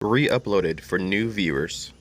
re-uploaded for new viewers.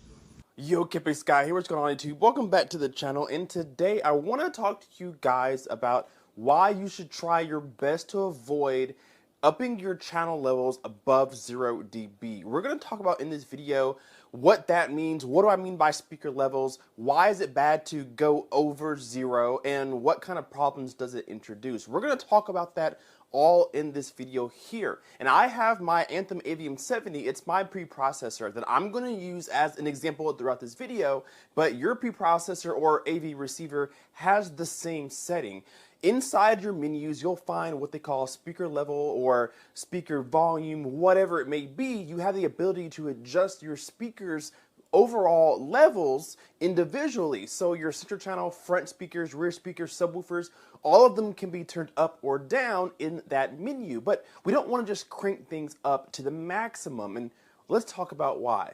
Yo, Kippy Sky here, what's going on YouTube? Welcome back to the channel, and today I want to talk to you guys about why you should try your best to avoid upping your channel levels above 0 dB. We're going to talk about in this video what that means, what do I mean by speaker levels, why is it bad to go over 0, and what kind of problems does it introduce. We're going to talk about that all in this video here. And I have my Anthem Avium 70, it's my preprocessor that I'm going to use as an example throughout this video, but your preprocessor or AV receiver has the same setting. Inside your menus, you'll find what they call speaker level or speaker volume, whatever it may be. You have the ability to adjust your speakers overall levels individually. So your center channel, front speakers, rear speakers, subwoofers, all of them can be turned up or down in that menu. But we don't want to just crank things up to the maximum. And let's talk about why.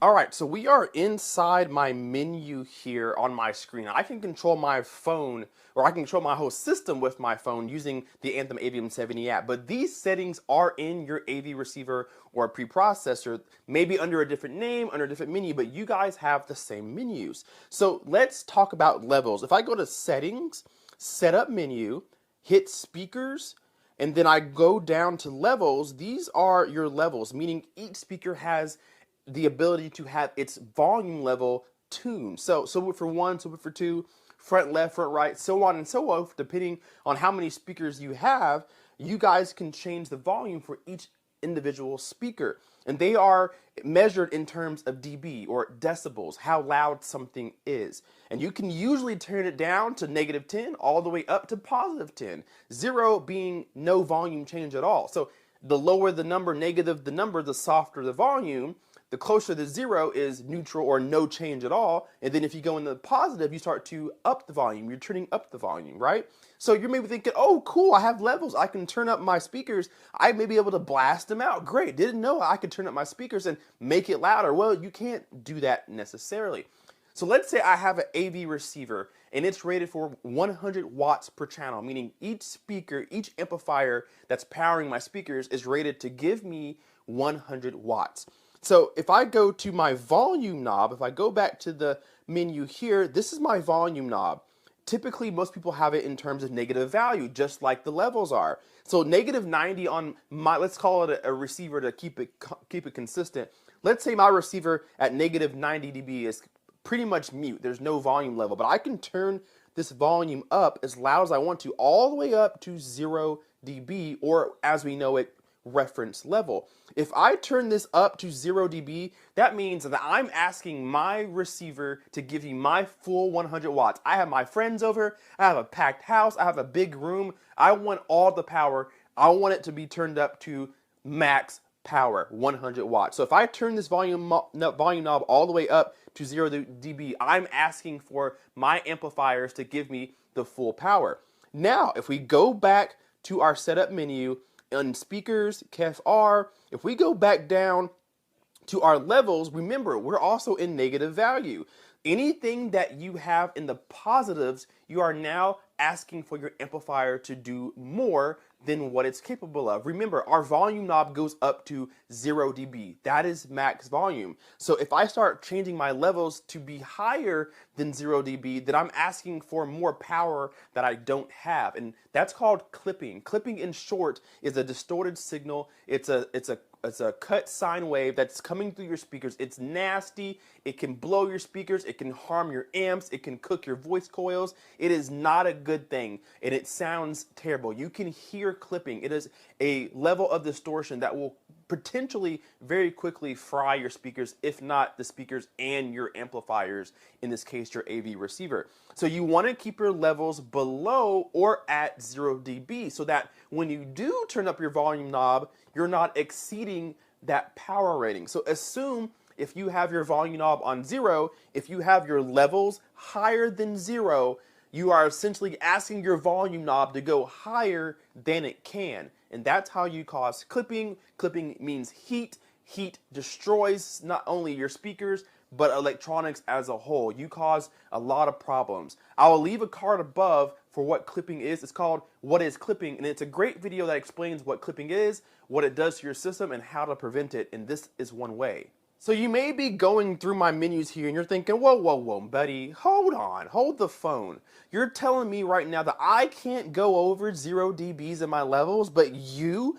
Alright, so we are inside my menu here on my screen. I can control my phone, or I can control my whole system with my phone using the Anthem Avium 70 app. But these settings are in your AV receiver or preprocessor, maybe under a different name, under a different menu, but you guys have the same menus. So let's talk about levels. If I go to Settings, Setup Menu, hit Speakers, and then I go down to Levels, these are your levels, meaning each speaker has the ability to have its volume level tuned. So for one, for two, front left, front right, so on and so on, depending on how many speakers you have, you guys can change the volume for each individual speaker. And they are measured in terms of dB or decibels, how loud something is. And you can usually turn it down to -10 all the way up to +10, 0 being no volume change at all. So the lower the number, negative the number, the softer the volume. The closer to 0 is neutral or no change at all. And then if you go in the positive, you start to up the volume. You're turning up the volume, right? So you're maybe thinking, oh, cool, I have levels. I can turn up my speakers. I may be able to blast them out. Great. Didn't know I could turn up my speakers and make it louder. Well, you can't do that necessarily. So let's say I have an AV receiver and it's rated for 100 watts per channel, meaning each speaker, each amplifier that's powering my speakers is rated to give me 100 watts. So if I go to my volume knob, if I go back to the menu here, this is my volume knob. Typically, most people have it in terms of negative value, just like the levels are. So -90 on my, let's call it a receiver to keep it consistent. Let's say my receiver at -90 dB is pretty much mute. There's no volume level, but I can turn this volume up as loud as I want to, all the way up to 0 dB, or as we know it, reference level. If I turn this up to 0 dB, that means that I'm asking my receiver to give you my full 100 watts. I have my friends over, I have a packed house, I have a big room, I want all the power, I want it to be turned up to max power, 100 watts. So if I turn this volume knob all the way up to 0 dB, I'm asking for my amplifiers to give me the full power. Now, if we go back to our setup menu, on speakers, KEF-R, if we go back down to our levels, remember, we're also in negative value. Anything that you have in the positives, you are now asking for your amplifier to do more than what it's capable of. Remember, our volume knob goes up to 0 dB. That is max volume. So if I start changing my levels to be higher than 0 dB, then I'm asking for more power that I don't have. And that's called clipping. Clipping, in short, is a distorted signal. It's a cut sine wave that's coming through your speakers. It's nasty. It can blow your speakers. It can harm your amps. It can cook your voice coils. It is not a good thing, and it sounds terrible. You can hear clipping. It is a level of distortion that will potentially very quickly fry your speakers, if not the speakers and your amplifiers, in this case your AV receiver. So you want to keep your levels below or at 0 dB so that when you do turn up your volume knob, you're not exceeding that power rating. So assume if you have your volume knob on 0, if you have your levels higher than 0, you are essentially asking your volume knob to go higher than it can. And that's how you cause clipping. Clipping means heat. Heat destroys not only your speakers, but electronics as a whole. You cause a lot of problems. I will leave a card above for what clipping is. It's called What is Clipping, and it's a great video that explains what clipping is, what it does to your system, and how to prevent it, and this is one way. So you may be going through my menus here and you're thinking, whoa, whoa, whoa, buddy, hold on, hold the phone. You're telling me right now that I can't go over 0 dBs in my levels, but you've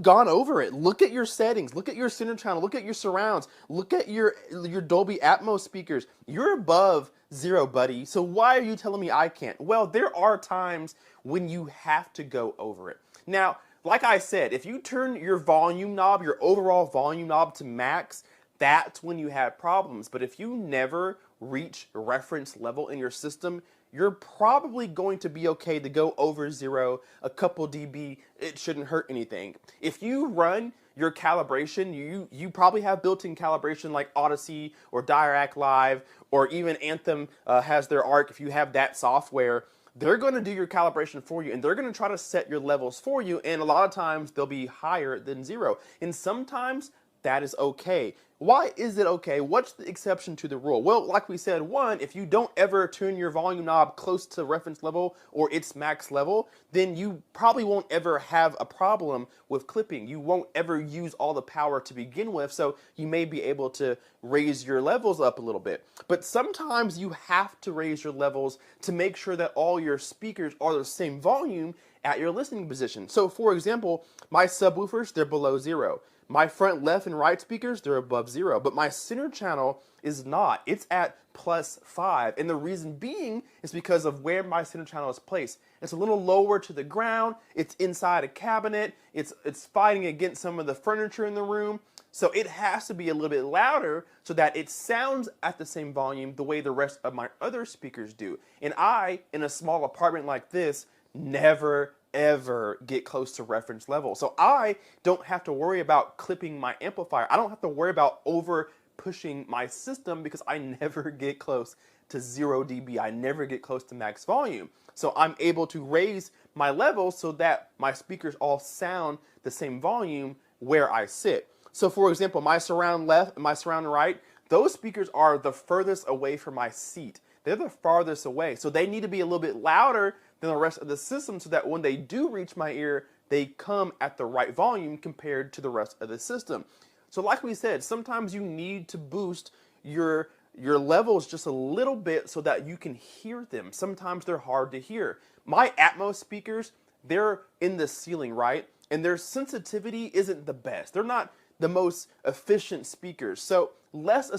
gone over it. Look at your settings, look at your center channel, look at your surrounds, look at your Dolby Atmos speakers. You're above 0, buddy. So why are you telling me I can't? Well, there are times when you have to go over it. Now, like I said, if you turn your volume knob, your overall volume knob to max, that's when you have problems. But if you never reach reference level in your system, you're probably going to be okay to go over 0, a couple dB. It shouldn't hurt anything. If you run your calibration, you probably have built-in calibration like Odyssey or Dirac Live, or even Anthem has their ARC. If you have that software, they're going to do your calibration for you, and they're going to try to set your levels for you, and a lot of times they'll be higher than 0, and sometimes that is okay. Why is it okay? What's the exception to the rule? Well, like we said, one, if you don't ever turn your volume knob close to reference level or its max level, then you probably won't ever have a problem with clipping. You won't ever use all the power to begin with, so you may be able to raise your levels up a little bit. But sometimes you have to raise your levels to make sure that all your speakers are the same volume at your listening position. So for example, my subwoofers, they're below 0. My front left and right speakers, they're above 0, but my center channel is not. It's at +5, and the reason being is because of where my center channel is placed. It's a little lower to the ground, it's inside a cabinet, it's fighting against some of the furniture in the room, so it has to be a little bit louder so that it sounds at the same volume the way the rest of my other speakers do. And I, in a small apartment like this, never ever get close to reference level. So I don't have to worry about clipping my amplifier. I don't have to worry about over pushing my system because I never get close to 0 dB. I never get close to max volume. So I'm able to raise my levels so that my speakers all sound the same volume where I sit. So for example, my surround left and my surround right, those speakers are the furthest away from my seat. They're the farthest away. So they need to be a little bit louder than the rest of the system so that when they do reach my ear, they come at the right volume compared to the rest of the system. So like we said, sometimes you need to boost your levels just a little bit so that you can hear them. Sometimes they're hard to hear. My Atmos speakers, they're in the ceiling, right? And their sensitivity isn't the best. They're not the most efficient speakers. So less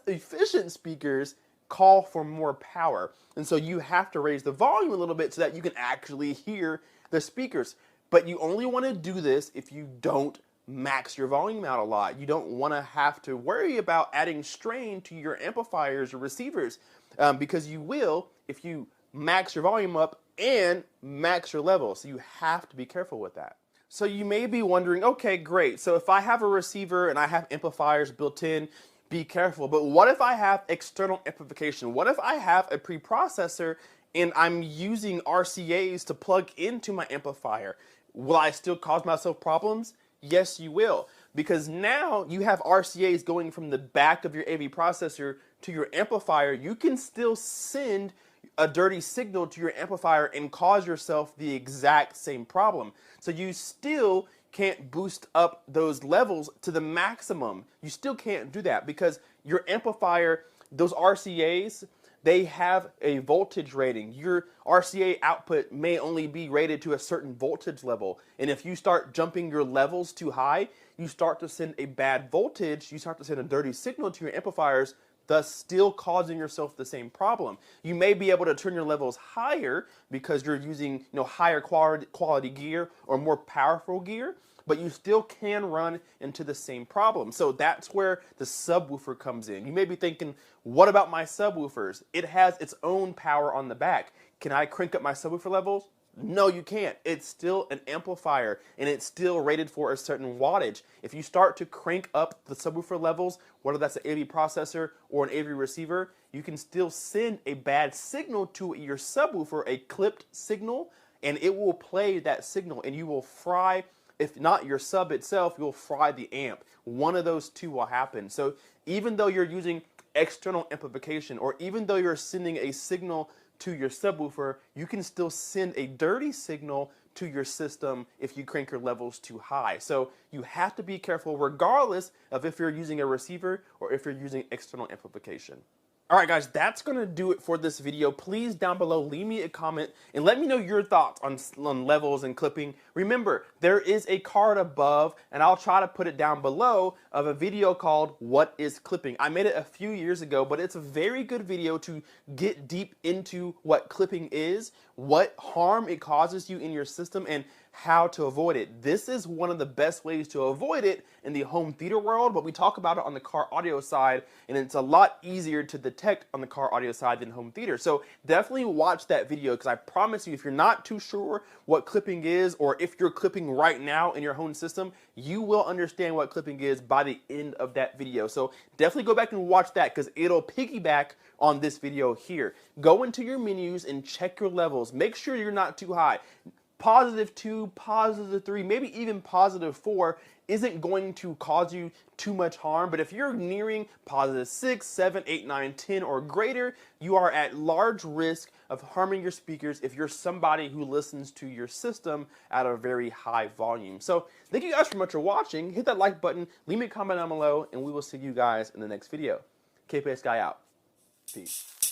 efficient speakers call for more power. And so you have to raise the volume a little bit so that you can actually hear the speakers. But you only want to do this if you don't max your volume out a lot. You don't want to have to worry about adding strain to your amplifiers or receivers because you will if you max your volume up and max your levels. So you have to be careful with that. So you may be wondering, okay, great. So if I have a receiver and I have amplifiers built in, be careful. But what if I have external amplification? What if I have a preprocessor and I'm using RCAs to plug into my amplifier? Will I still cause myself problems? Yes, you will. Because now you have RCAs going from the back of your AV processor to your amplifier. You can still send a dirty signal to your amplifier and cause yourself the exact same problem. So you still can't boost up those levels to the maximum. You still can't do that because your amplifier, those RCAs, they have a voltage rating. Your RCA output may only be rated to a certain voltage level. And if you start jumping your levels too high, you start to send a bad voltage, you start to send a dirty signal to your amplifiers, thus still causing yourself the same problem. You may be able to turn your levels higher because you're using higher quality gear or more powerful gear, but you still can run into the same problem. So that's where the subwoofer comes in. You may be thinking, what about my subwoofers? It has its own power on the back. Can I crank up my subwoofer levels? No, you can't. It's still an amplifier and it's still rated for a certain wattage. If you start to crank up the subwoofer levels, whether that's an AV processor or an AV receiver, you can still send a bad signal to your subwoofer, a clipped signal, and it will play that signal and you will fry, if not your sub itself, you'll fry the amp. One of those two will happen. So even though you're using external amplification, or even though you're sending a signal to your subwoofer, you can still send a dirty signal to your system if you crank your levels too high. So you have to be careful regardless of if you're using a receiver or if you're using external amplification. All right, guys, that's going to do it for this video. Please, down below, leave me a comment and let me know your thoughts on levels and clipping. Remember, there is a card above, and I'll try to put it down below, of a video called What is Clipping? I made it a few years ago, but it's a very good video to get deep into what clipping is, what harm it causes you in your system, and how to avoid it. This is one of the best ways to avoid it in the home theater world, but we talk about it on the car audio side, and it's a lot easier to detect on the car audio side than home theater. So definitely watch that video, because I promise you, if you're not too sure what clipping is, or if you're clipping right now in your home system, you will understand what clipping is by the end of that video. So definitely go back and watch that, because it'll piggyback on this video here. Go into your menus and check your levels. Make sure you're not too high. +2, +3, maybe even +4 isn't going to cause you too much harm. But if you're nearing +6, 7, 8, 9, 10 or greater, you are at large risk of harming your speakers if you're somebody who listens to your system at a very high volume. So thank you guys so much for watching. Hit that like button, leave me a comment down below, and we will see you guys in the next video. KPS Guy out. Peace.